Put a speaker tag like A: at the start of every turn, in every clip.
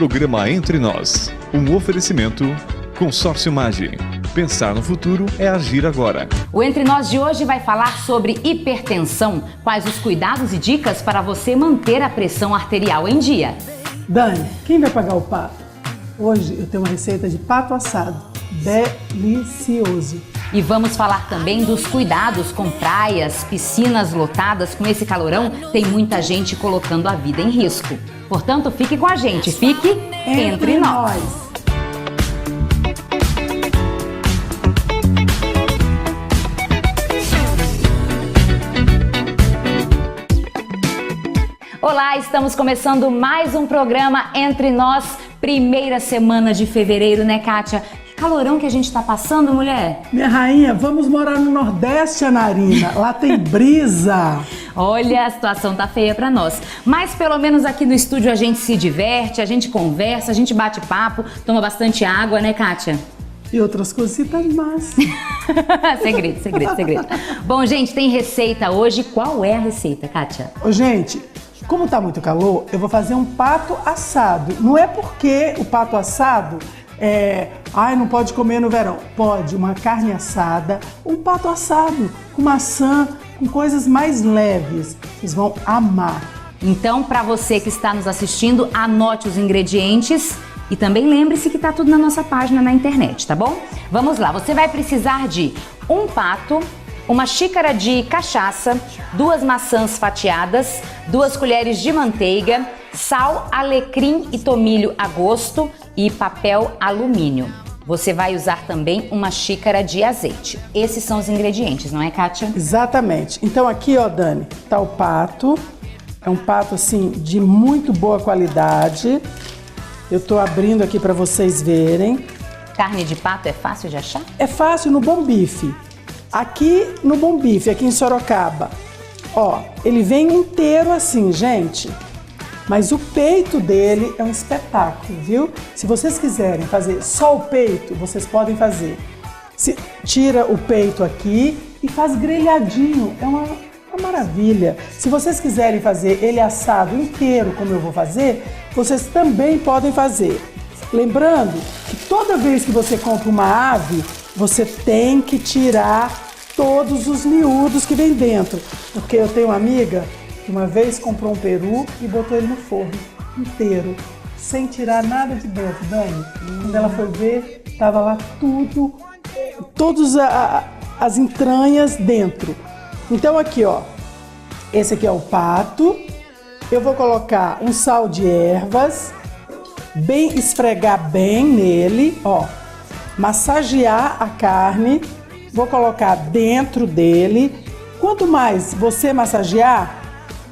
A: programa Entre Nós. Um oferecimento Consórcio Magi. Pensar no futuro é agir agora.
B: O Entre Nós de hoje vai falar sobre hipertensão. Quais os cuidados e dicas para você manter a pressão arterial em dia?
C: Dani, quem vai pagar o pato? Hoje eu tenho uma receita de pato assado. Delicioso!
B: E vamos falar também dos cuidados com praias, piscinas lotadas. Com esse calorão, tem muita gente colocando a vida em risco. Portanto, fique com a gente, fique entre nós. Olá, estamos começando mais um programa Entre Nós, primeira semana de fevereiro, né, Kátia? Que calorão que a gente tá passando, mulher?
C: Minha rainha, vamos morar no Nordeste, Anarina. Lá tem brisa.
B: Olha, a situação tá feia pra nós. Mas pelo menos aqui no estúdio a gente se diverte, a gente conversa, a gente bate papo, toma bastante água, né, Kátia?
C: E outras cositas mais.
B: Segredo. Bom, gente, tem receita hoje. Qual é a receita, Kátia?
C: Ô, gente, como tá muito calor, eu vou fazer um pato assado. Não é porque o pato assado não pode comer no verão. Pode, uma carne assada, um pato assado com maçã, com coisas mais leves. Vocês vão amar.
B: Então, para você que está nos assistindo, anote os ingredientes e também lembre-se que tá tudo na nossa página na internet, tá bom? Vamos lá, você vai precisar de um pato, uma xícara de cachaça, 2 maçãs fatiadas, 2 colheres de manteiga, sal, alecrim e tomilho a gosto e papel alumínio. Você vai usar também uma xícara de azeite. Esses são os ingredientes, não é, Kátia?
C: Exatamente. Então aqui, ó, Dani, tá o pato. É um pato, assim, de muito boa qualidade. Eu tô abrindo aqui para vocês verem.
B: Carne de pato é fácil de achar?
C: É fácil no Bom Bife. Aqui no Bom Bife, aqui em Sorocaba, ó, ele vem inteiro assim, gente. Mas o peito dele é um espetáculo, viu? Se vocês quiserem fazer só o peito, vocês podem fazer. Tira o peito aqui e faz grelhadinho, é uma maravilha. Se vocês quiserem fazer ele assado inteiro, como eu vou fazer, vocês também podem fazer. Lembrando que toda vez que você compra uma ave, você tem que tirar todos os miúdos que vem dentro. Porque eu tenho uma amiga que uma vez comprou um peru e botou ele no forno inteiro, sem tirar nada de dentro, Dani. Quando ela foi ver, tava lá tudo, todas as entranhas dentro. Então aqui, ó, esse aqui é o pato. Eu vou colocar um sal de ervas, esfregar bem nele, ó, massagear a carne, vou colocar dentro dele. Quanto mais você massagear,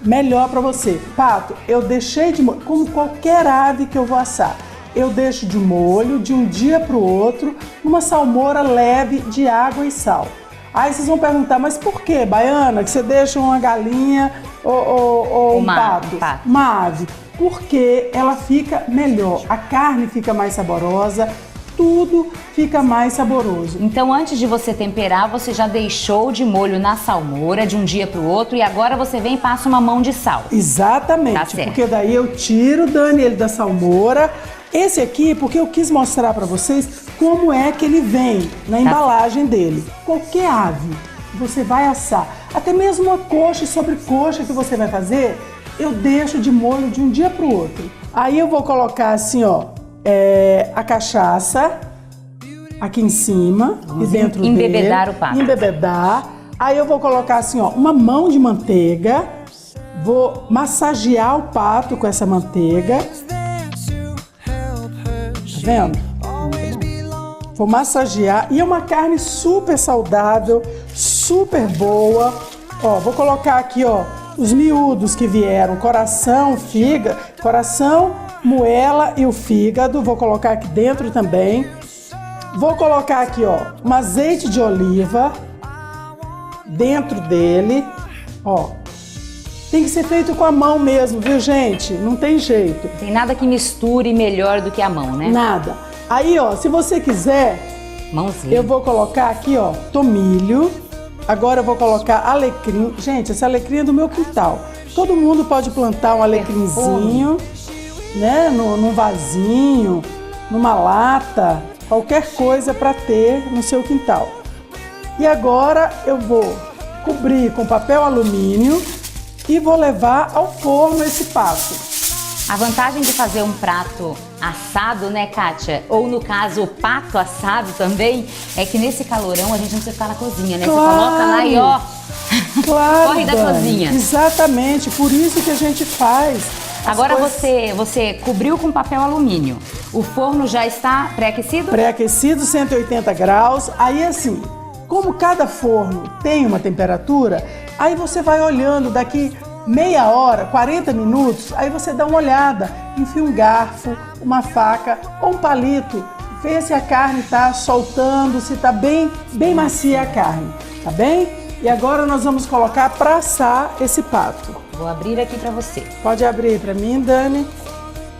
C: melhor para você. Pato, eu deixei de molho, como qualquer ave que eu vou assar. Eu deixo de molho de um dia para o outro, numa salmoura leve de água e sal. Aí vocês vão perguntar, mas por que, Baiana, que você deixa uma galinha ou um pato? Uma ave? Porque ela fica melhor, a carne fica mais saborosa, tudo fica mais saboroso.
B: Então, antes de você temperar, você já deixou de molho na salmoura de um dia para o outro e agora você vem e passa uma mão de sal.
C: Exatamente,
B: tá certo.
C: Porque daí eu tiro, Dani, ele da salmoura. Esse aqui, porque eu quis mostrar para vocês como é que ele vem na embalagem dele. Qualquer ave você vai assar, até mesmo uma coxa e sobrecoxa que você vai fazer, eu deixo de molho de um dia para o outro. Aí eu vou colocar assim, ó, a cachaça aqui em cima e dentro dele.
B: Embebedar o pato.
C: Embebedar. Aí eu vou colocar assim, ó, uma mão de manteiga. Vou massagear o pato com essa manteiga. Tá vendo? Vou massagear. E é uma carne super saudável, super boa. Ó, vou colocar aqui, ó, os miúdos que vieram, coração, fígado, coração, moela e o fígado. Vou colocar aqui dentro também. Vou colocar aqui, ó, um azeite de oliva dentro dele, ó. Tem que ser feito com a mão mesmo, viu, gente? Não tem jeito.
B: Tem nada que misture melhor do que a mão, né?
C: Nada. Aí, ó, se você quiser,
B: mãozinha,
C: eu vou colocar aqui, ó, tomilho. Agora eu vou colocar alecrim. Gente, esse alecrim é do meu quintal. Todo mundo pode plantar um alecrimzinho. né, num vasinho, numa lata, qualquer coisa para ter no seu quintal. E agora eu vou cobrir com papel alumínio e vou levar ao forno esse pato.
B: A vantagem de fazer um prato assado, né, Kátia? Ou no caso, o pato assado também, é que nesse calorão a gente não precisa ficar na cozinha, né?
C: Claro.
B: Você coloca lá e ó,
C: Claro,
B: corre da
C: Dani,
B: cozinha.
C: Exatamente, por isso que a gente faz.
B: Agora você cobriu com papel alumínio. O forno já está pré-aquecido?
C: Pré-aquecido, 180 graus. Aí assim, como cada forno tem uma temperatura, aí você vai olhando daqui meia hora, 40 minutos, aí você dá uma olhada, enfia um garfo, uma faca ou um palito, vê se a carne está soltando, se está bem macia a carne, tá bem? E agora nós vamos colocar para assar esse pato.
B: Vou abrir aqui para você.
C: Pode abrir para mim, Dani.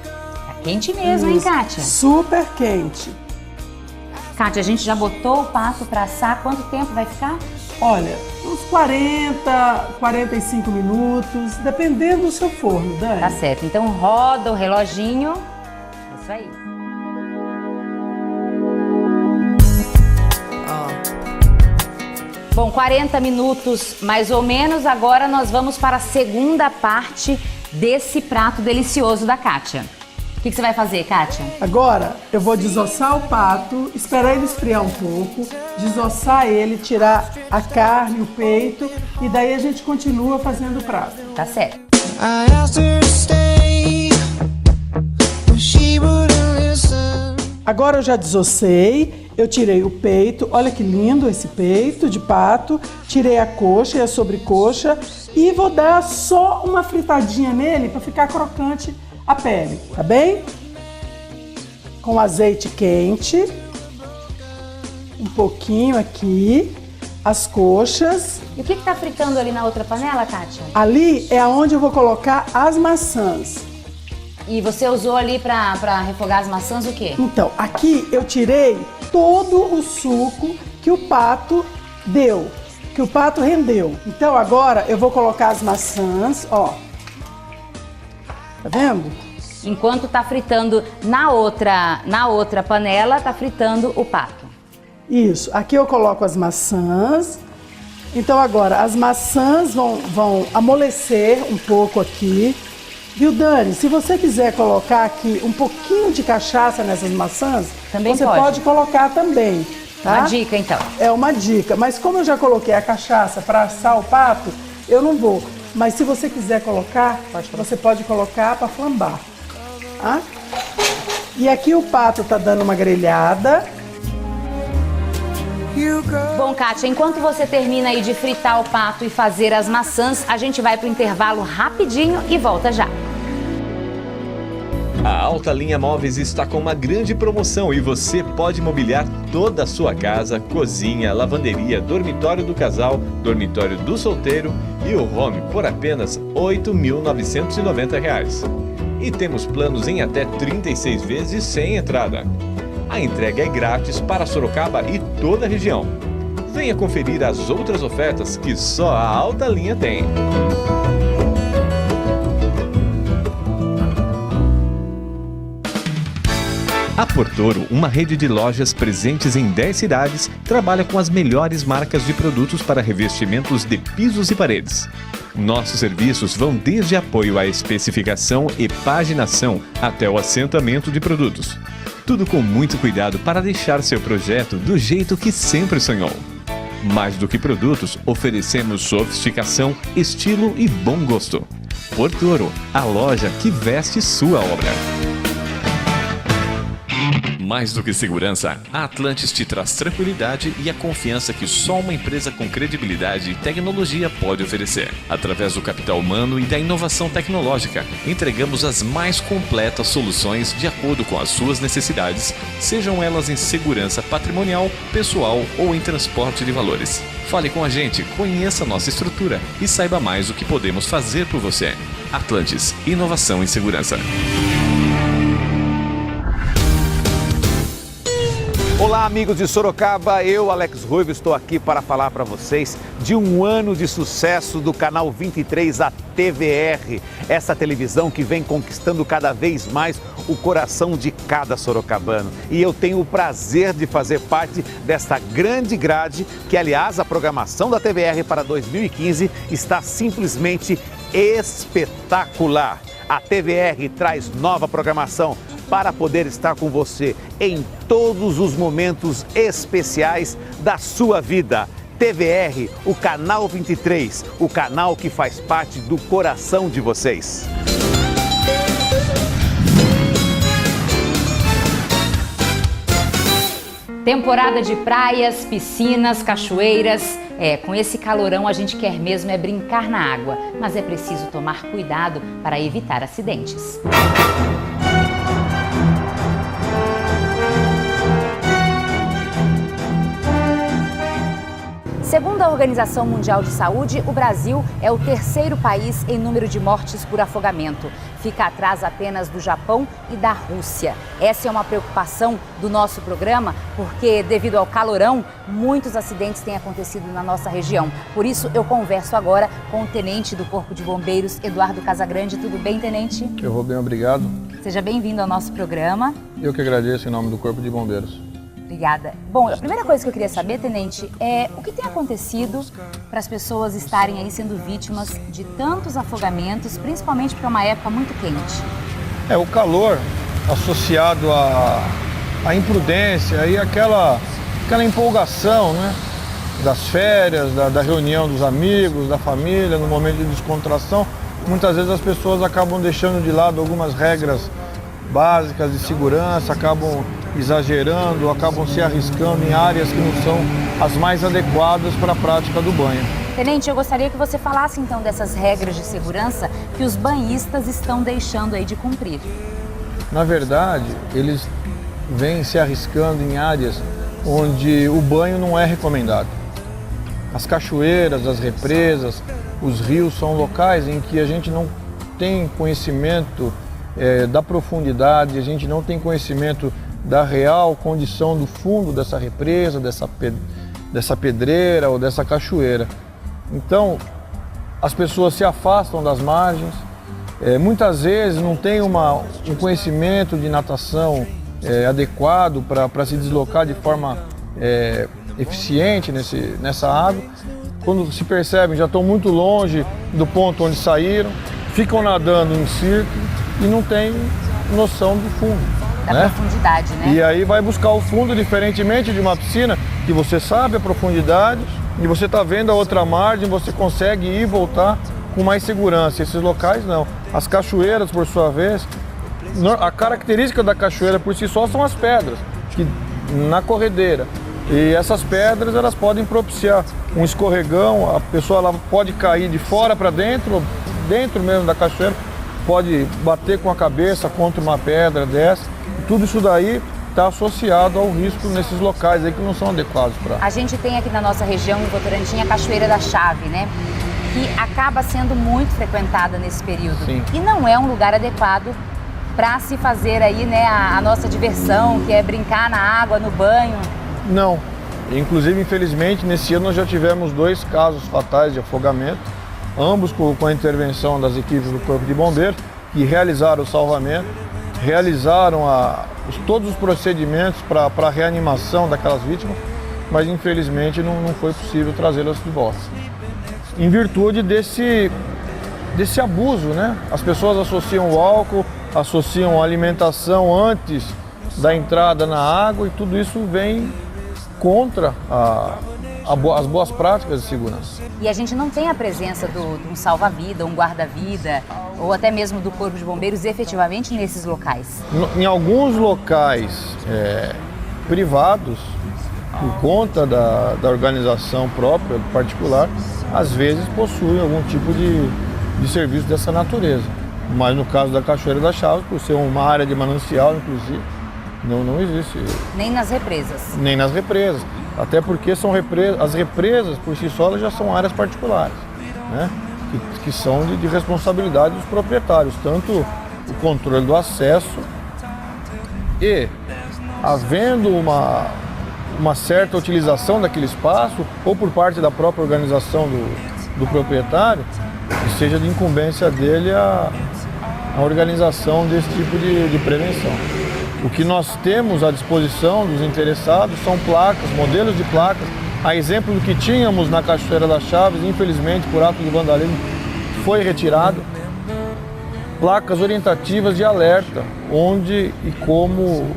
B: Tá quente mesmo, hein, Kátia?
C: Super quente.
B: Kátia, a gente já botou o pato para assar, quanto tempo vai ficar?
C: Olha, uns 40, 45 minutos, dependendo do seu forno, Dani.
B: Tá certo, então roda o reloginho. Isso aí. Bom, 40 minutos mais ou menos, agora nós vamos para a segunda parte desse prato delicioso da Kátia. O que você vai fazer, Kátia?
C: Agora eu vou desossar o pato, esperar ele esfriar um pouco, desossar ele, tirar a carne, o peito e daí a gente continua fazendo o prato.
B: Tá certo.
C: Agora eu já desossei, eu tirei o peito, olha que lindo esse peito de pato, tirei a coxa e a sobrecoxa e vou dar só uma fritadinha nele para ficar crocante a pele, tá bem? Com azeite quente, um pouquinho aqui, as coxas.
B: E o que tá fritando ali na outra panela, Kátia?
C: Ali é onde eu vou colocar as maçãs.
B: E você usou ali pra refogar as maçãs o quê?
C: Então, aqui eu tirei todo o suco que o pato deu, que o pato rendeu. Então agora eu vou colocar as maçãs, ó. Tá vendo?
B: Enquanto tá fritando na outra panela, tá fritando o pato.
C: Isso, aqui eu coloco as maçãs. Então agora as maçãs vão amolecer um pouco aqui. Viu, Dani? Se você quiser colocar aqui um pouquinho de cachaça nessas maçãs,
B: também
C: você pode colocar também, tá?
B: Uma dica, então.
C: É uma dica, mas como eu já coloquei a cachaça para assar o pato, eu não vou. Mas se você quiser colocar, você pode colocar para flambar, tá? E aqui o pato tá dando uma grelhada.
B: Bom, Kátia, enquanto você termina aí de fritar o pato e fazer as maçãs, a gente vai pro intervalo rapidinho e volta já.
A: A Alta Linha Móveis está com uma grande promoção e você pode mobiliar toda a sua casa, cozinha, lavanderia, dormitório do casal, dormitório do solteiro e o home por apenas R$ 8.990. E temos planos em até 36 vezes sem entrada. A entrega é grátis para Sorocaba e toda a região. Venha conferir as outras ofertas que só a Alta Linha tem. A Portoro, uma rede de lojas presentes em 10 cidades, trabalha com as melhores marcas de produtos para revestimentos de pisos e paredes. Nossos serviços vão desde apoio à especificação e paginação até o assentamento de produtos. Tudo com muito cuidado para deixar seu projeto do jeito que sempre sonhou. Mais do que produtos, oferecemos sofisticação, estilo e bom gosto. Portoro, a loja que veste sua obra. Mais do que segurança, a Atlantis te traz tranquilidade e a confiança que só uma empresa com credibilidade e tecnologia pode oferecer. Através do capital humano e da inovação tecnológica, entregamos as mais completas soluções de acordo com as suas necessidades, sejam elas em segurança patrimonial, pessoal ou em transporte de valores. Fale com a gente, conheça nossa estrutura e saiba mais o que podemos fazer por você. Atlantis, inovação em segurança.
D: Olá, amigos de Sorocaba, eu, Alex Ruivo, estou aqui para falar para vocês de um ano de sucesso do Canal 23, a TVR, essa televisão que vem conquistando cada vez mais o coração de cada sorocabano. E eu tenho o prazer de fazer parte desta grande grade, que aliás a programação da TVR para 2015 está simplesmente espetacular. A TVR traz nova programação para poder estar com você em todos os momentos especiais da sua vida. TVR, o Canal 23, o canal que faz parte do coração de vocês.
B: Temporada de praias, piscinas, cachoeiras. Com esse calorão a gente quer mesmo brincar na água, mas é preciso tomar cuidado para evitar acidentes. Segundo a Organização Mundial de Saúde, o Brasil é o terceiro país em número de mortes por afogamento. Fica atrás apenas do Japão e da Rússia. Essa é uma preocupação do nosso programa, porque devido ao calorão, muitos acidentes têm acontecido na nossa região. Por isso, eu converso agora com o Tenente do Corpo de Bombeiros, Eduardo Casagrande. Tudo bem, Tenente?
E: Eu vou bem, obrigado.
B: Seja bem-vindo ao nosso programa.
E: Eu que agradeço em nome do Corpo de Bombeiros.
B: Obrigada. Bom, a primeira coisa que eu queria saber, Tenente, é o que tem acontecido para as pessoas estarem aí sendo vítimas de tantos afogamentos, principalmente para uma época muito quente?
E: O calor associado à imprudência e aquela empolgação, né? Das férias, da reunião dos amigos, da família, no momento de descontração. Muitas vezes as pessoas acabam deixando de lado algumas regras básicas de segurança, acabam exagerando, acabam se arriscando em áreas que não são as mais adequadas para a prática do banho.
B: Tenente, eu gostaria que você falasse então dessas regras de segurança que os banhistas estão deixando aí de cumprir.
E: Na verdade, eles vêm se arriscando em áreas onde o banho não é recomendado. As cachoeiras, as represas, os rios são locais em que a gente não tem conhecimento da profundidade, a gente não tem conhecimento da real condição do fundo dessa represa, dessa pedreira ou dessa cachoeira. Então, as pessoas se afastam das margens, muitas vezes não tem um conhecimento de natação adequado para se deslocar de forma eficiente nessa água. Quando se percebem, já estão muito longe do ponto onde saíram, ficam nadando em círculo e não tem noção do fundo.
B: Da profundidade, né?
E: E aí vai buscar o fundo, diferentemente de uma piscina, que você sabe a profundidade e você está vendo a outra margem, você consegue ir e voltar com mais segurança. Esses locais não. As cachoeiras, por sua vez, a característica da cachoeira por si só são as pedras, que na corredeira. E essas pedras, elas podem propiciar um escorregão, a pessoa ela pode cair de fora para dentro mesmo da cachoeira, pode bater com a cabeça contra uma pedra dessa. Tudo isso daí está associado ao risco nesses locais aí que não são adequados para...
B: A gente tem aqui na nossa região, em Votorantim, a Cachoeira da Chave, né? Que acaba sendo muito frequentada nesse período.
E: Sim.
B: E não é um lugar adequado para se fazer aí, né, a nossa diversão, que é brincar na água, no banho.
E: Não. Inclusive, infelizmente, nesse ano nós já tivemos 2 casos fatais de afogamento, ambos com a intervenção das equipes do Corpo de Bombeiros, que realizaram o salvamento, realizaram todos os procedimentos para a reanimação daquelas vítimas, mas infelizmente não foi possível trazê-las de volta. Em virtude desse abuso, né? As pessoas associam o álcool, associam a alimentação antes da entrada na água e tudo isso vem contra as boas práticas de segurança.
B: E a gente não tem a presença de um salva-vida, um guarda-vida, ou até mesmo do Corpo de Bombeiros efetivamente nesses locais?
E: Em alguns locais privados, por conta da organização própria, particular, às vezes possuem algum tipo de serviço dessa natureza. Mas no caso da Cachoeira da Chave, por ser uma área de manancial, inclusive, não existe.
B: Nem nas represas?
E: Nem nas represas. Até porque as represas, por si só, elas já são áreas particulares, né? Que são de responsabilidade dos proprietários, tanto o controle do acesso e, havendo uma certa utilização daquele espaço, ou por parte da própria organização do proprietário, que seja de incumbência dele a organização desse tipo de prevenção. O que nós temos à disposição dos interessados são placas, modelos de placas, a exemplo do que tínhamos na Cachoeira das Chaves, infelizmente por ato de vandalismo foi retirado, placas orientativas de alerta, onde e como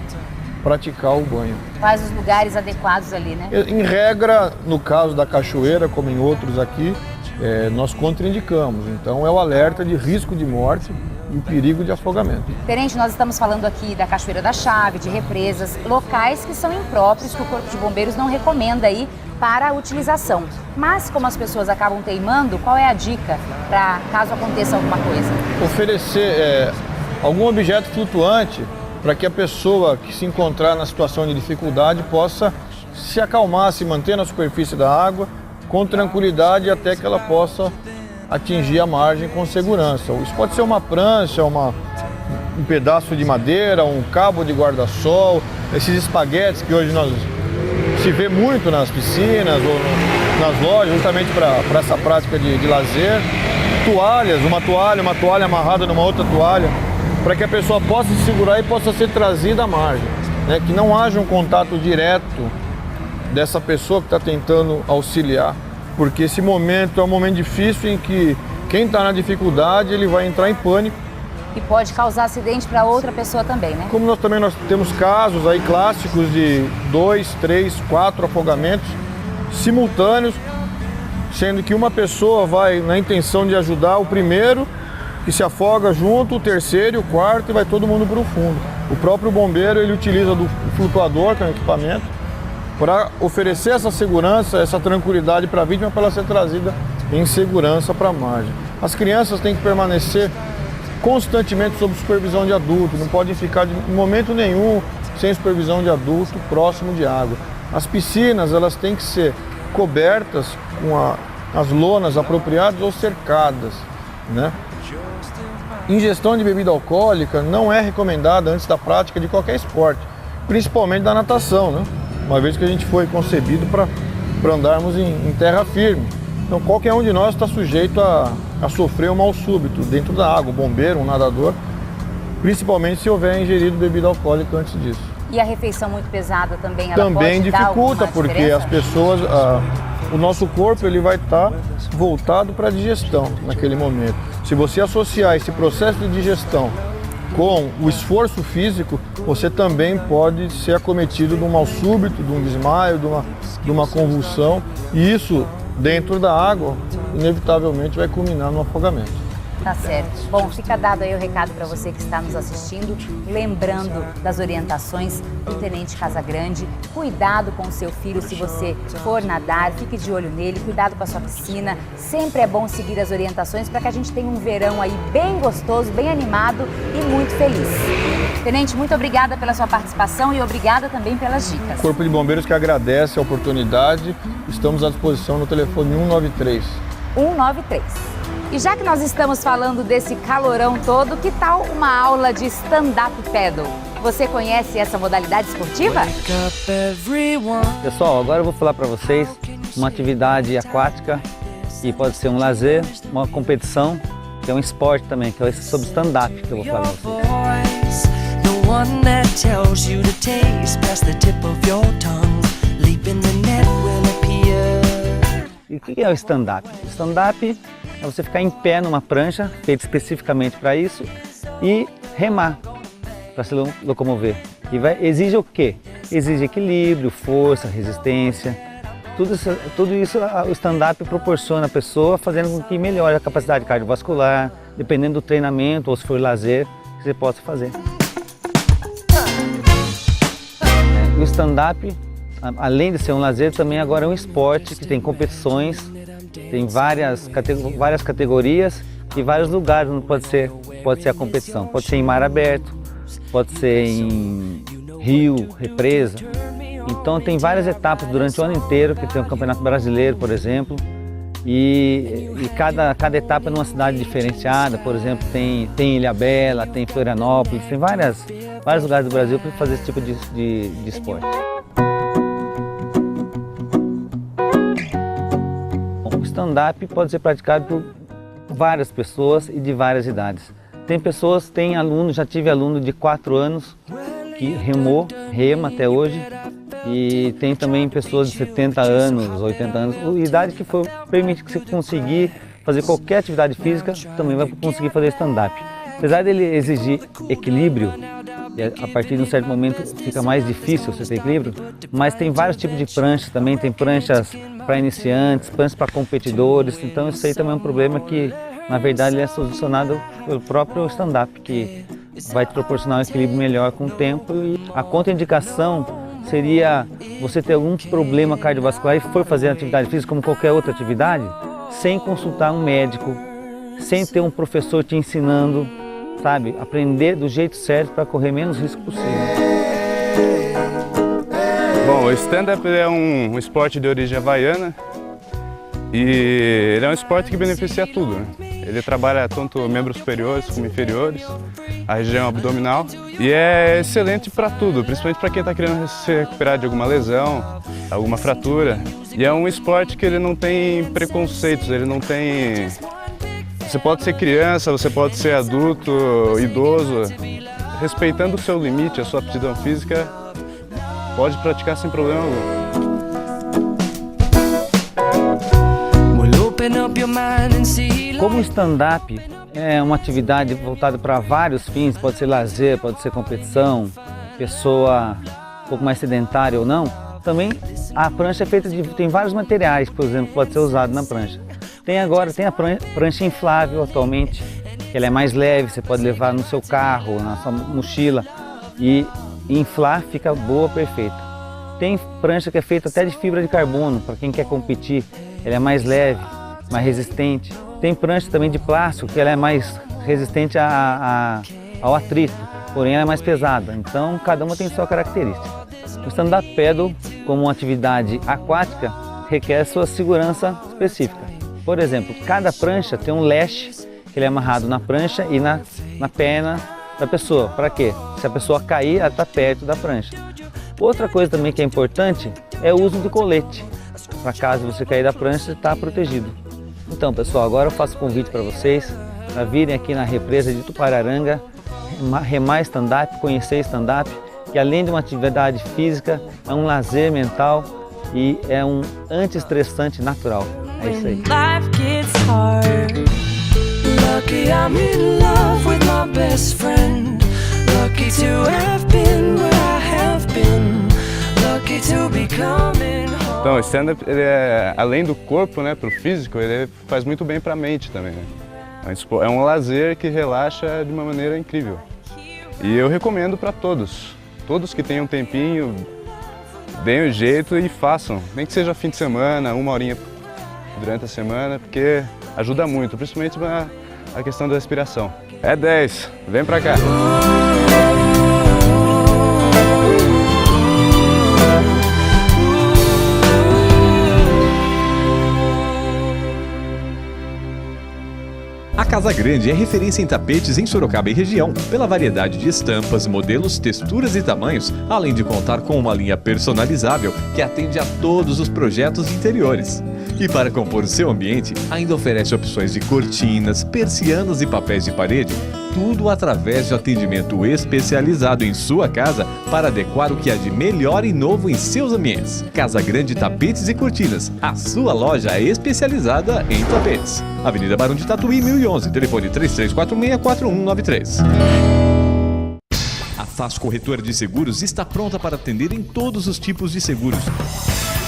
E: praticar o banho.
B: Quais os lugares adequados ali, né?
E: Em regra, no caso da cachoeira, como em outros aqui, nós contraindicamos. Então é o alerta de risco de morte e o perigo de afogamento.
B: Tenente, nós estamos falando aqui da Cachoeira da Chave, de represas, locais que são impróprios, que o Corpo de Bombeiros não recomenda aí para a utilização. Mas como as pessoas acabam teimando, qual é a dica para caso aconteça alguma coisa?
E: Oferecer algum objeto flutuante para que a pessoa que se encontrar na situação de dificuldade possa se acalmar, se manter na superfície da água com tranquilidade até que ela possa atingir a margem com segurança. Isso pode ser uma prancha, um pedaço de madeira, um cabo de guarda-sol, esses espaguetes que hoje se vê muito nas piscinas ou nas lojas, justamente para essa prática de lazer. Toalhas, uma toalha amarrada numa outra toalha, para que a pessoa possa se segurar e possa ser trazida à margem, né? Que não haja um contato direto dessa pessoa que está tentando auxiliar, porque esse momento é um momento difícil em que quem está na dificuldade ele vai entrar em pânico.
B: E pode causar acidente para outra pessoa também, né?
E: Como nós temos casos aí clássicos de 2, 3, 4 afogamentos simultâneos, sendo que uma pessoa vai na intenção de ajudar o primeiro, que se afoga junto, o terceiro e o quarto, e vai todo mundo para o fundo. O próprio bombeiro ele utiliza do flutuador, que é um equipamento, para oferecer essa segurança, essa tranquilidade para a vítima, para ela ser trazida em segurança para a margem. As crianças têm que permanecer constantemente sob supervisão de adulto, não podem ficar em momento nenhum sem supervisão de adulto próximo de água. As piscinas elas têm que ser cobertas com as lonas apropriadas ou cercadas, né? Ingestão de bebida alcoólica não é recomendada antes da prática de qualquer esporte, principalmente da natação, né? Uma vez que a gente foi concebido para andarmos em terra firme. Então qualquer um de nós está sujeito a sofrer um mal súbito dentro da água, um bombeiro, um nadador, principalmente se houver ingerido bebida alcoólica antes disso.
B: E a refeição muito pesada também, ela
E: também
B: pode
E: dificulta,
B: dar
E: porque
B: diferença?
E: as pessoas, o nosso corpo ele vai estar voltado para a digestão naquele momento. Se você associar esse processo de digestão com o esforço físico, você também pode ser acometido de um mal súbito, de um desmaio, de uma convulsão, e isso dentro da água inevitavelmente vai culminar no afogamento.
B: Tá certo. Bom, fica dado aí o recado para você que está nos assistindo, lembrando das orientações do Tenente Casagrande. Cuidado com o seu filho se você for nadar, fique de olho nele, cuidado com a sua piscina. Sempre é bom seguir as orientações para que a gente tenha um verão aí bem gostoso, bem animado e muito feliz. Tenente, muito obrigada pela sua participação e obrigada também pelas dicas.
E: Corpo de Bombeiros que agradece a oportunidade, estamos à disposição no telefone 193.
B: 193. E já que nós estamos falando desse calorão todo, que tal uma aula de stand-up paddle? Você conhece essa modalidade esportiva?
F: Pessoal, agora eu vou falar para vocês uma atividade aquática que pode ser um lazer, uma competição, que é um esporte também, que é sobre stand-up que eu vou falar para vocês. E o que é o stand-up? O stand-up é você ficar em pé numa prancha, feita especificamente para isso, e remar para se locomover. E exige o quê? Exige equilíbrio, força, resistência. Tudo isso o stand-up proporciona à pessoa, fazendo com que melhore a capacidade cardiovascular, dependendo do treinamento ou se for lazer, que você possa fazer. O stand-up, além de ser um lazer, também agora é um esporte que tem competições, tem várias categorias e vários lugares onde pode ser a competição. Pode ser em mar aberto, pode ser em rio, represa. Então tem várias etapas durante o ano inteiro, que tem o Campeonato Brasileiro, por exemplo, e cada etapa é numa cidade diferenciada. Por exemplo, tem Ilhabela, tem Florianópolis, tem vários lugares do Brasil para fazer esse tipo de esporte. stand-up pode ser praticado por várias pessoas e de várias idades. Tem alunos, já tive aluno de 4 anos que rema até hoje, e tem também pessoas de 70 anos, 80 anos, idade que permite que você conseguir fazer qualquer atividade física, também vai conseguir fazer stand-up. Apesar dele exigir equilíbrio, e a partir de um certo momento fica mais difícil você ter equilíbrio, mas tem vários tipos de pranchas também, tem pranchas para iniciantes, pranchas para competidores, então isso aí também é um problema que, na verdade, ele é solucionado pelo próprio stand-up, que vai te proporcionar um equilíbrio melhor com o tempo. E a contraindicação seria você ter algum problema cardiovascular e for fazer atividade física como qualquer outra atividade, sem consultar um médico, sem ter um professor te ensinando, sabe? Aprender do jeito certo para correr menos risco possível.
G: Bom, o stand-up é um esporte de origem havaiana e ele é um esporte que beneficia tudo, né? Ele trabalha tanto membros superiores como inferiores, a região abdominal, e é excelente para tudo, principalmente para quem está querendo se recuperar de alguma lesão, alguma fratura. E é um esporte que ele não tem preconceitos, ele não tem... Você pode ser criança, você pode ser adulto, idoso, respeitando o seu limite, a sua aptidão física, pode praticar sem problema algum.
F: Como o stand-up é uma atividade voltada para vários fins, pode ser lazer, pode ser competição, pessoa um pouco mais sedentária ou não, também a prancha é feita tem vários materiais, por exemplo, pode ser usado na prancha. Tem a prancha inflável atualmente, que ela é mais leve, você pode levar no seu carro, na sua mochila e inflar, fica boa, perfeita. Tem prancha que é feita até de fibra de carbono, para quem quer competir, ela é mais leve, mais resistente. Tem prancha também de plástico, que ela é mais resistente ao atrito, porém ela é mais pesada, então cada uma tem sua característica. O stand-up paddle, como uma atividade aquática, requer sua segurança específica. Por exemplo, cada prancha tem um leste que ele é amarrado na prancha e na perna da pessoa. Para quê? Se a pessoa cair, ela está perto da prancha. Outra coisa também que é importante é o uso do colete. Para caso você cair da prancha, está protegido. Então, pessoal, agora eu faço convite para vocês para virem aqui na represa de Tupararanga, remar stand-up, conhecer stand-up, que além de uma atividade física, é um lazer mental e é um anti-estressante natural. É isso aí.
G: Então, o stand-up, além do corpo, né, para o físico, ele faz muito bem para a mente também, né? É um lazer que relaxa de uma maneira incrível. E eu recomendo para todos que tenham um tempinho, deem um jeito e façam. Nem que seja fim de semana, 1 horinha durante a semana, porque ajuda muito, principalmente a questão da respiração. É 10, vem pra cá!
A: A Casa Grande é referência em tapetes em Sorocaba e região, pela variedade de estampas, modelos, texturas e tamanhos, além de contar com uma linha personalizável que atende a todos os projetos interiores. E para compor o seu ambiente, ainda oferece opções de cortinas, persianas e papéis de parede, tudo através de atendimento especializado em sua casa para adequar o que há de melhor e novo em seus ambientes. Casa Grande Tapetes e Cortinas, a sua loja especializada em tapetes. Avenida Barão de Tatuí, 1011, telefone 3346-4193. A Faz Corretora de Seguros está pronta para atender em todos os tipos de seguros.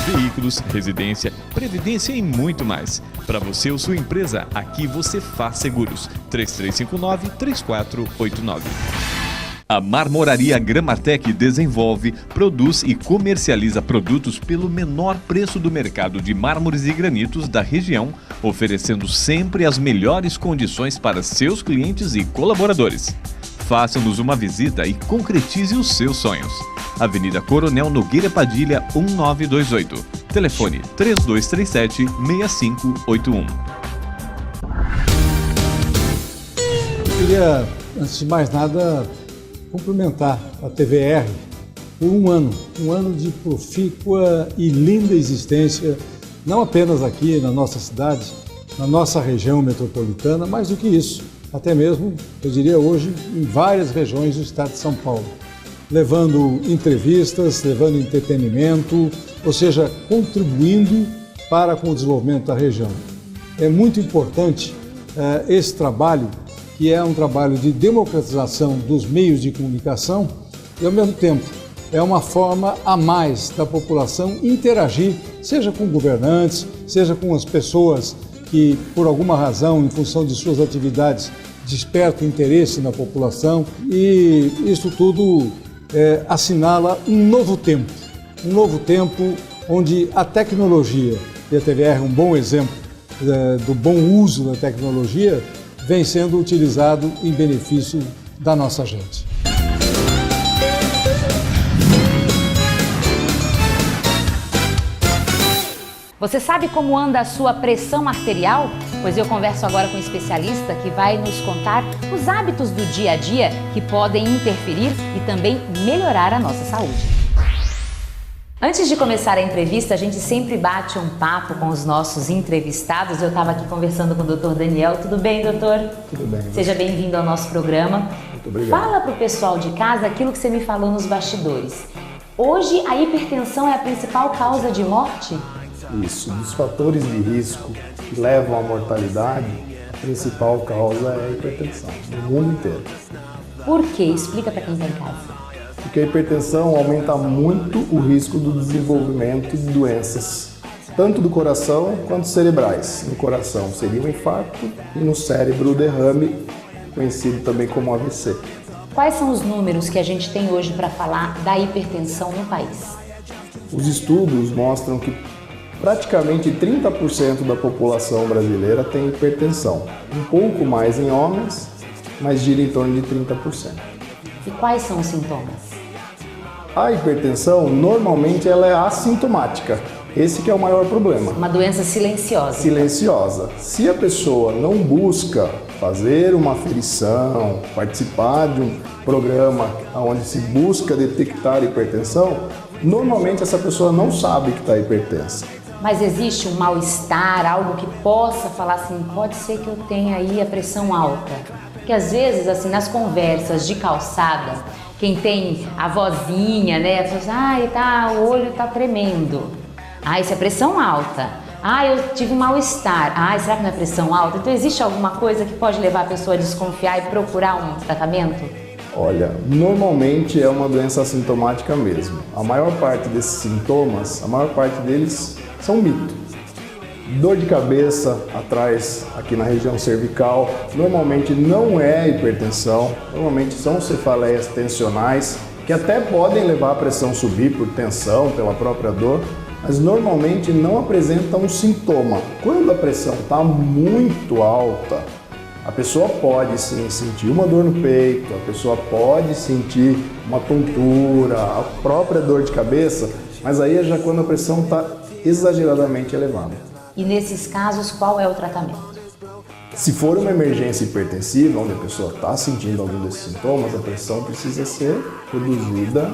A: Veículos, residência, previdência e muito mais. Para você ou sua empresa, aqui você faz seguros. 3359-3489. A Marmoraria Gramartec desenvolve, produz e comercializa produtos pelo menor preço do mercado de mármores e granitos da região, oferecendo sempre as melhores condições para seus clientes e colaboradores. Faça-nos uma visita e concretize os seus sonhos. Avenida Coronel Nogueira Padilha, 1928. Telefone 3237-6581.
H: Eu queria, antes de mais nada, cumprimentar a TVR por um ano de profícua e linda existência não apenas aqui na nossa cidade, na nossa região metropolitana, mais do que isso, até mesmo, eu diria hoje, em várias regiões do estado de São Paulo, levando entrevistas, levando entretenimento, ou seja, contribuindo para com o desenvolvimento da região. É muito importante esse trabalho, que é um trabalho de democratização dos meios de comunicação e, ao mesmo tempo, é uma forma a mais da população interagir, seja com governantes, seja com as pessoas que, por alguma razão, em função de suas atividades, despertam interesse na população, e isso tudo assinala um novo tempo onde a tecnologia, e a TVR é um bom exemplo do bom uso da tecnologia, vem sendo utilizado em benefício da nossa gente.
B: Você sabe como anda a sua pressão arterial? Pois eu converso agora com um especialista que vai nos contar os hábitos do dia a dia que podem interferir e também melhorar a nossa saúde. Antes de começar a entrevista, a gente sempre bate um papo com os nossos entrevistados. Eu estava aqui conversando com o Dr. Daniel. Tudo bem, doutor?
I: Tudo bem.
B: Seja bem-vindo ao nosso programa.
I: Muito obrigado.
B: Fala para o pessoal de casa aquilo que você me falou nos bastidores. Hoje, a hipertensão é a principal causa de morte?
I: Isso, dos fatores de risco que levam à mortalidade, a principal causa é a hipertensão, no mundo inteiro.
B: Por quê? Explica para quem está em casa.
I: Porque a hipertensão aumenta muito o risco do desenvolvimento de doenças, tanto do coração quanto cerebrais. No coração seria um infarto e no cérebro o derrame, conhecido também como AVC.
B: Quais são os números que a gente tem hoje para falar da hipertensão no país?
I: Os estudos mostram que praticamente 30% da população brasileira tem hipertensão, um pouco mais em homens, mas gira em torno de 30%.
B: E quais são os sintomas?
I: A hipertensão, normalmente, ela é assintomática. Esse que é o maior problema.
B: Uma doença silenciosa.
I: Silenciosa. Se a pessoa não busca fazer uma aferição, participar de um programa onde se busca detectar hipertensão, normalmente essa pessoa não sabe que está hipertensa.
B: Mas existe um mal-estar, algo que possa falar assim, pode ser que eu tenha aí a pressão alta? Porque às vezes, assim, nas conversas de calçada, quem tem a vozinha, né, a pessoa, o olho tá tremendo. Isso é pressão alta. Eu tive um mal-estar. Será que não é pressão alta? Então existe alguma coisa que pode levar a pessoa a desconfiar e procurar um tratamento?
I: Olha, normalmente é uma doença assintomática mesmo. A maior parte desses sintomas, a maior parte deles são mito. Dor de cabeça atrás, aqui na região cervical, normalmente não é hipertensão, normalmente são cefaleias tensionais, que até podem levar a pressão subir por tensão, pela própria dor, mas normalmente não apresentam um sintoma. Quando a pressão está muito alta, a pessoa pode sim sentir uma dor no peito, a pessoa pode sentir uma tontura, a própria dor de cabeça, mas aí é já quando a pressão está exageradamente elevada.
B: E nesses casos, qual é o tratamento?
I: Se for uma emergência hipertensiva, onde a pessoa está sentindo algum desses sintomas, a pressão precisa ser reduzida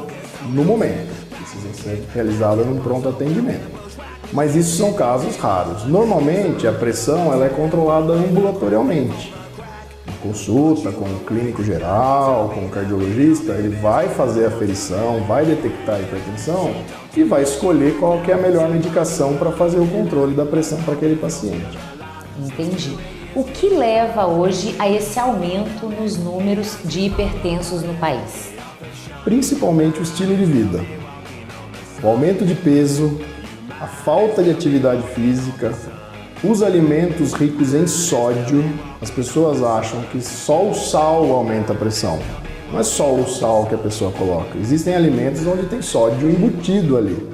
I: no momento, precisa ser realizada num pronto atendimento. Mas isso são casos raros. Normalmente, a pressão ela é controlada ambulatorialmente. Em consulta com o clínico geral, com o cardiologista, ele vai fazer a aferição, vai detectar a hipertensão e vai escolher qual que é a melhor medicação para fazer o controle da pressão para aquele paciente.
B: Entendi. O que leva hoje a esse aumento nos números de hipertensos no país?
I: Principalmente o estilo de vida. O aumento de peso, a falta de atividade física, os alimentos ricos em sódio. As pessoas acham que só o sal aumenta a pressão. Não é só o sal que a pessoa coloca. Existem alimentos onde tem sódio embutido ali.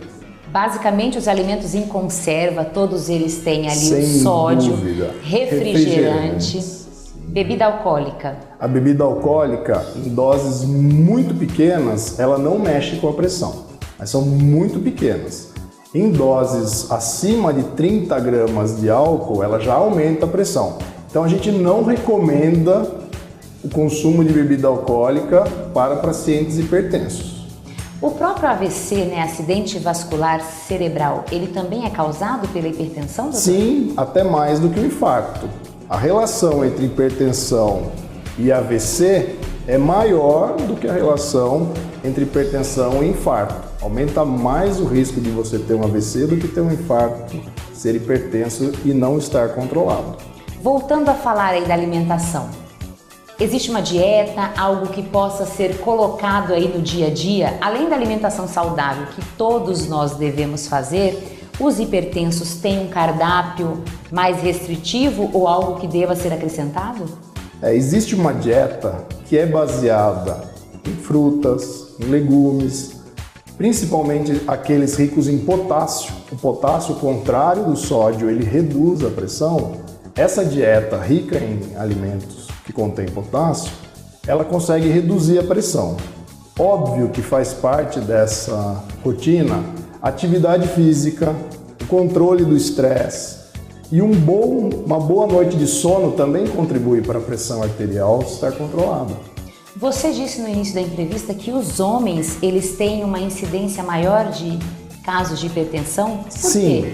B: Basicamente, os alimentos em conserva, todos eles têm ali
I: Sem
B: o sódio,
I: dúvida.
B: refrigerante, bebida alcoólica.
I: A bebida alcoólica, em doses muito pequenas, ela não mexe com a pressão, mas são muito pequenas. Em doses acima de 30 gramas de álcool, ela já aumenta a pressão. Então a gente não recomenda o consumo de bebida alcoólica para pacientes hipertensos.
B: O próprio AVC, né, acidente vascular cerebral, ele também é causado pela hipertensão, doutor?
I: Sim, até mais do que o infarto. A relação entre hipertensão e AVC é maior do que a relação entre hipertensão e infarto. Aumenta mais o risco de você ter um AVC do que ter um infarto, ser hipertenso e não estar controlado.
B: Voltando a falar aí da alimentação, existe uma dieta, algo que possa ser colocado aí no dia a dia, além da alimentação saudável que todos nós devemos fazer? Os hipertensos têm um cardápio mais restritivo ou algo que deva ser acrescentado?
I: Existe uma dieta que é baseada em frutas, em legumes, principalmente aqueles ricos em potássio. O potássio, ao contrário do sódio, ele reduz a pressão. Essa dieta rica em alimentos que contém potássio, ela consegue reduzir a pressão. Óbvio que faz parte dessa rotina atividade física, o controle do estresse e uma boa noite de sono também contribui para a pressão arterial estar controlada.
B: Você disse no início da entrevista que os homens, eles têm uma incidência maior de casos de hipertensão? Por
I: Sim.
B: quê?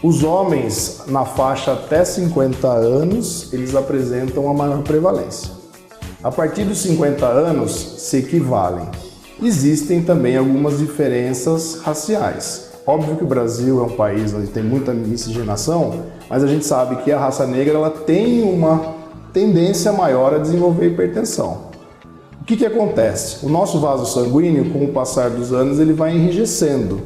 I: Os homens na faixa até 50 anos, eles apresentam a maior prevalência. A partir dos 50 anos, se equivalem. Existem também algumas diferenças raciais. Óbvio que o Brasil é um país onde tem muita miscigenação, mas a gente sabe que a raça negra ela tem uma tendência maior a desenvolver hipertensão. O que acontece? O nosso vaso sanguíneo, com o passar dos anos, ele vai enrijecendo.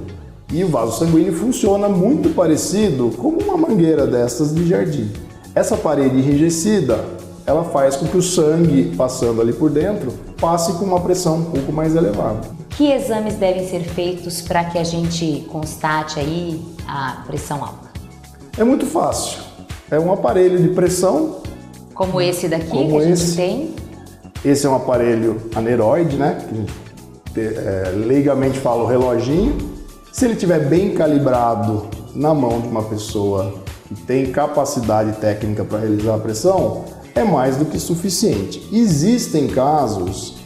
I: E o vaso sanguíneo funciona muito parecido como uma mangueira dessas de jardim. Essa parede enrijecida, ela faz com que o sangue, passando ali por dentro, passe com uma pressão um pouco mais elevada.
B: Que exames devem ser feitos para que a gente constate aí a pressão alta?
I: É muito fácil. É um aparelho de pressão.
B: Como esse daqui que a gente tem?
I: Esse é um aparelho aneroide, né? Que a gente leigamente fala o reloginho. Se ele estiver bem calibrado na mão de uma pessoa que tem capacidade técnica para realizar a pressão, é mais do que suficiente. Existem casos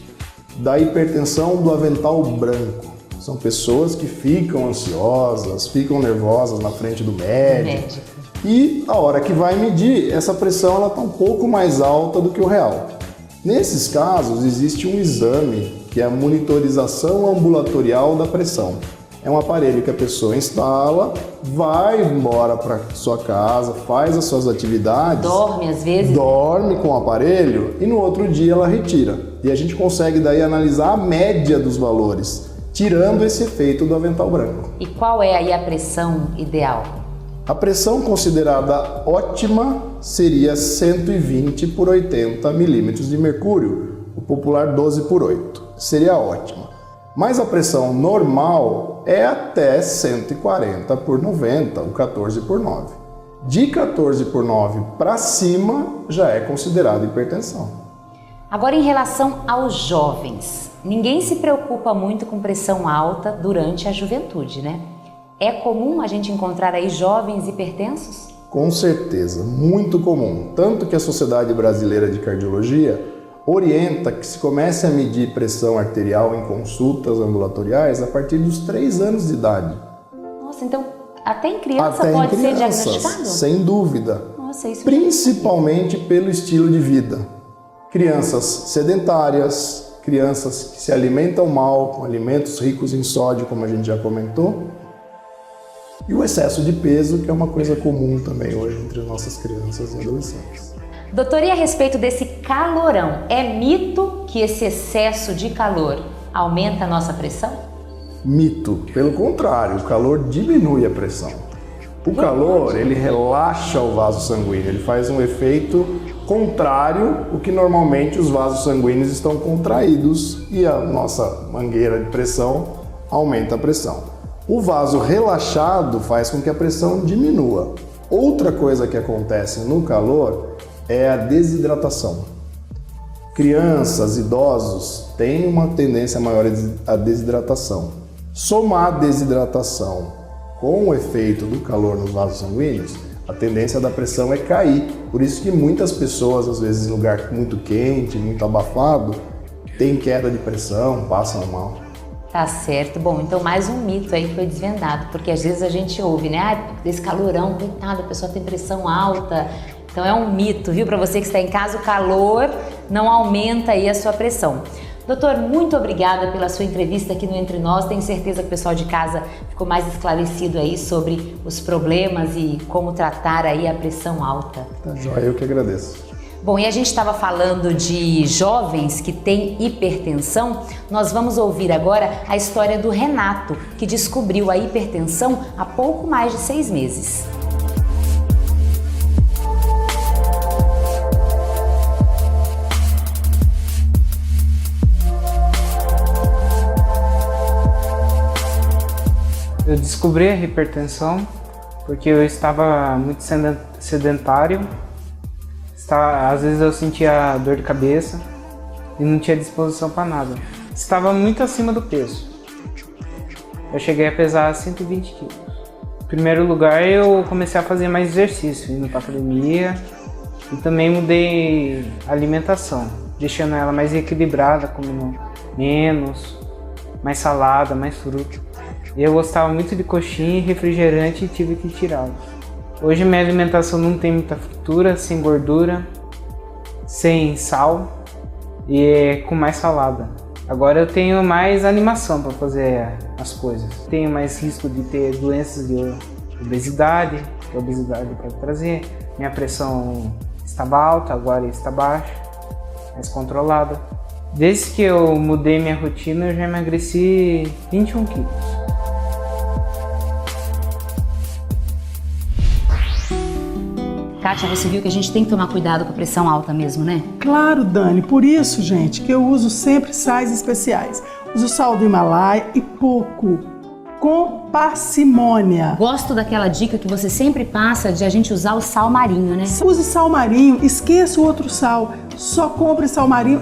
I: da hipertensão do avental branco. São pessoas que ficam ansiosas, ficam nervosas na frente do médico. E a hora que vai medir, essa pressão está um pouco mais alta do que o real. Nesses casos, existe um exame que é a monitorização ambulatorial da pressão. É um aparelho que a pessoa instala, vai embora para sua casa, faz as suas atividades.
B: Dorme às vezes?
I: Dorme com o aparelho e no outro dia ela retira. E a gente consegue daí analisar a média dos valores, tirando esse efeito do avental branco.
B: E qual é aí a pressão ideal?
I: A pressão considerada ótima seria 120 por 80 milímetros de mercúrio, o popular 12 por 8. Seria ótima. Mas a pressão normal é até 140 por 90, o 14 por 9. De 14 por 9 para cima já é considerado hipertensão.
B: Agora, em relação aos jovens, ninguém se preocupa muito com pressão alta durante a juventude, né? É comum a gente encontrar aí jovens hipertensos?
I: Com certeza, muito comum. Tanto que a Sociedade Brasileira de Cardiologia orienta que se comece a medir pressão arterial em consultas ambulatoriais a partir dos 3 anos de idade.
B: Nossa, então até em criança pode ser diagnosticado?
I: Sem dúvida.
B: Nossa, isso
I: principalmente pelo estilo de vida. Crianças sedentárias, crianças que se alimentam mal, com alimentos ricos em sódio, como a gente já comentou, e o excesso de peso, que é uma coisa comum também hoje entre as nossas crianças e adolescentes.
B: Doutor, e a respeito desse calorão, é mito que esse excesso de calor aumenta a nossa pressão?
I: Mito. Pelo contrário, o calor diminui a pressão. O calor, ele relaxa o vaso sanguíneo, ele faz um efeito contrário ao que normalmente os vasos sanguíneos estão contraídos e a nossa mangueira de pressão aumenta a pressão. O vaso relaxado faz com que a pressão diminua. Outra coisa que acontece no calor é a desidratação. Crianças, idosos têm uma tendência maior à desidratação. Somar a desidratação com o efeito do calor nos vasos sanguíneos, a tendência da pressão é cair. Por isso que muitas pessoas, às vezes em lugar muito quente, muito abafado, têm queda de pressão, passam mal.
B: Tá certo. Bom, então mais um mito aí que foi desvendado, porque às vezes a gente ouve, né? Ah, desse calorão, coitado, a pessoa tem pressão alta. Então é um mito, viu? Para você que está em casa, o calor não aumenta aí a sua pressão. Doutor, muito obrigada pela sua entrevista aqui no Entre Nós. Tenho certeza que o pessoal de casa ficou mais esclarecido aí sobre os problemas e como tratar aí a pressão alta.
I: Tá joia, eu que agradeço.
B: Bom, e a gente estava falando de jovens que têm hipertensão. Nós vamos ouvir agora a história do Renato, que descobriu a hipertensão há pouco mais de 6 meses.
J: Eu descobri a hipertensão porque eu estava muito sedentário. Às vezes eu sentia dor de cabeça e não tinha disposição para nada. Estava muito acima do peso. Eu cheguei a pesar 120 quilos. Em primeiro lugar, eu comecei a fazer mais exercício, indo para academia, e também mudei a alimentação, deixando ela mais equilibrada, comendo menos, mais salada, mais fruta. Eu gostava muito de coxinha e refrigerante e tive que tirá-los. Hoje minha alimentação não tem muita fritura, sem gordura, sem sal e com mais salada. Agora eu tenho mais animação para fazer as coisas. Tenho mais risco de ter doenças de obesidade, que a obesidade pode trazer. Minha pressão estava alta, agora está baixa, mais controlada. Desde que eu mudei minha rotina, eu já emagreci 21 quilos.
B: Kátia, você viu que a gente tem que tomar cuidado com a pressão alta mesmo, né?
C: Claro, Dani. Por isso, gente, que eu uso sempre sais especiais. Uso sal do Himalaia e pouco, com parcimônia.
B: Gosto daquela dica que você sempre passa de a gente usar o sal marinho, né?
C: Use sal marinho, esqueça o outro sal. Só compre sal marinho.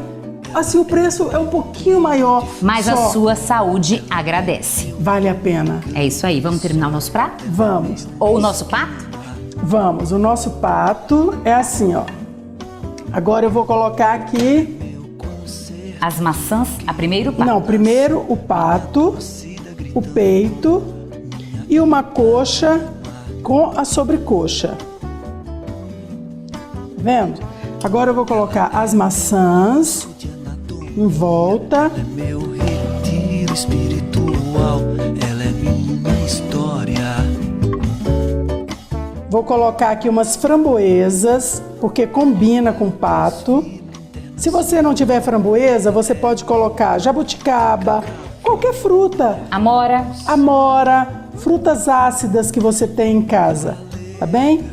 C: Assim, o preço é um pouquinho maior.
B: Mas a sua saúde agradece.
C: Vale a pena.
B: É isso aí. Vamos terminar o nosso prato?
C: Vamos.
B: Ou o nosso pato?
C: Vamos, o nosso pato é assim, ó. Agora eu vou colocar aqui...
B: As maçãs, primeiro o pato.
C: Não, primeiro o pato, o peito e uma coxa com a sobrecoxa. Tá vendo? Agora eu vou colocar as maçãs em volta.
K: Meu retiro espiritual, ela é minha história.
C: Vou colocar aqui umas framboesas, porque combina com o pato. Se você não tiver framboesa, você pode colocar jabuticaba, qualquer fruta.
B: Amora.
C: Amora, frutas ácidas que você tem em casa, tá bem?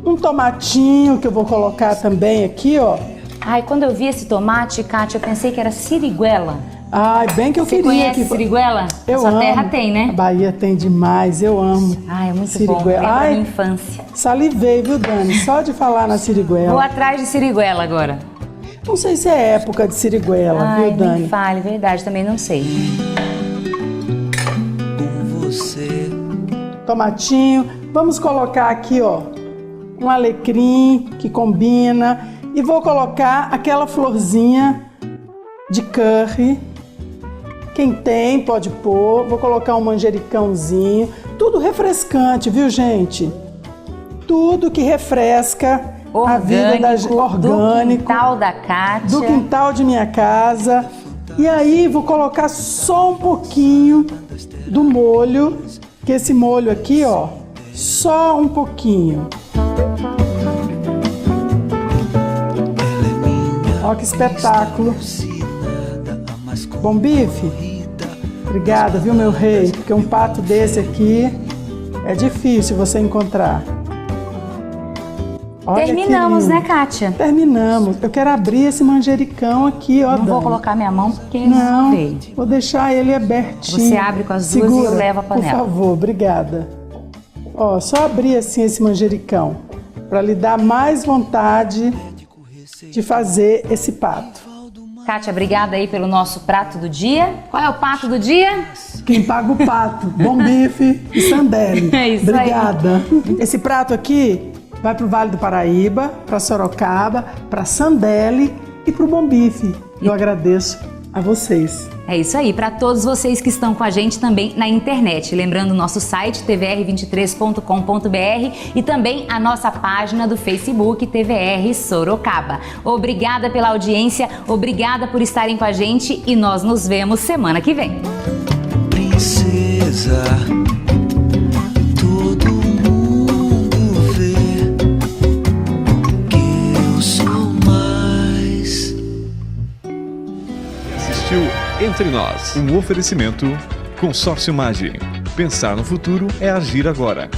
C: Um tomatinho que eu vou colocar também aqui, ó.
B: Ai, quando eu vi esse tomate, Kátia, eu pensei que era siriguela.
C: Ai, bem que eu queria.
B: Você conhece siriguela?
C: Eu
B: Sua
C: amo.
B: terra tem, né?
C: A Bahia tem demais, eu amo.
B: Ai, é muito
C: siriguela.
B: bom. Lembra
C: Ai,
B: da minha infância.
C: Salivei, viu, Dani? Só de falar na siriguela.
B: Vou atrás de siriguela agora.
C: Não sei se é época de siriguela,
B: Ai,
C: viu, Dani?
B: nem fale, verdade, também não sei.
K: Com você.
C: Tomatinho. Vamos colocar aqui, ó, um alecrim que combina. E vou colocar aquela florzinha de curry. Quem tem pode pôr. Vou colocar um manjericãozinho. Tudo refrescante, viu, gente? Tudo que refresca a vida da gente. Orgânico.
B: Do quintal da Kátia.
C: Do quintal de minha casa. E aí vou colocar só um pouquinho do molho. Que esse molho aqui, ó, só um pouquinho. Olha que espetáculo. Bom bife? Obrigada, viu, meu rei? Porque um pato desse aqui é difícil você encontrar. Olha,
B: terminamos, né, Kátia?
C: Terminamos. Eu quero abrir esse manjericão aqui, ó.
B: Não vou colocar minha mão porque
C: não
B: veio.
C: Vou deixar ele abertinho.
B: Você abre com as duas e eu levo a panela.
C: Por favor, obrigada. Ó, só abrir assim esse manjericão para lhe dar mais vontade de fazer esse pato.
B: Kátia, obrigada aí pelo nosso prato do dia. Qual é o prato do dia?
C: Quem paga o pato, bom bife e sandele.
B: É isso
C: obrigada.
B: aí.
C: Esse prato aqui vai para o Vale do Paraíba, para Sorocaba, para Sandele e para o Bom Bife. Eu agradeço a vocês.
B: É isso aí, para todos vocês que estão com a gente também na internet. Lembrando o nosso site tvr23.com.br e também a nossa página do Facebook TVR Sorocaba. Obrigada pela audiência, obrigada por estarem com a gente e nós nos vemos semana que vem.
K: Princesa, todo mundo vê que eu sou mais.
A: Assistiu Entre Nós, um oferecimento Consórcio Magi. Pensar no futuro é agir agora.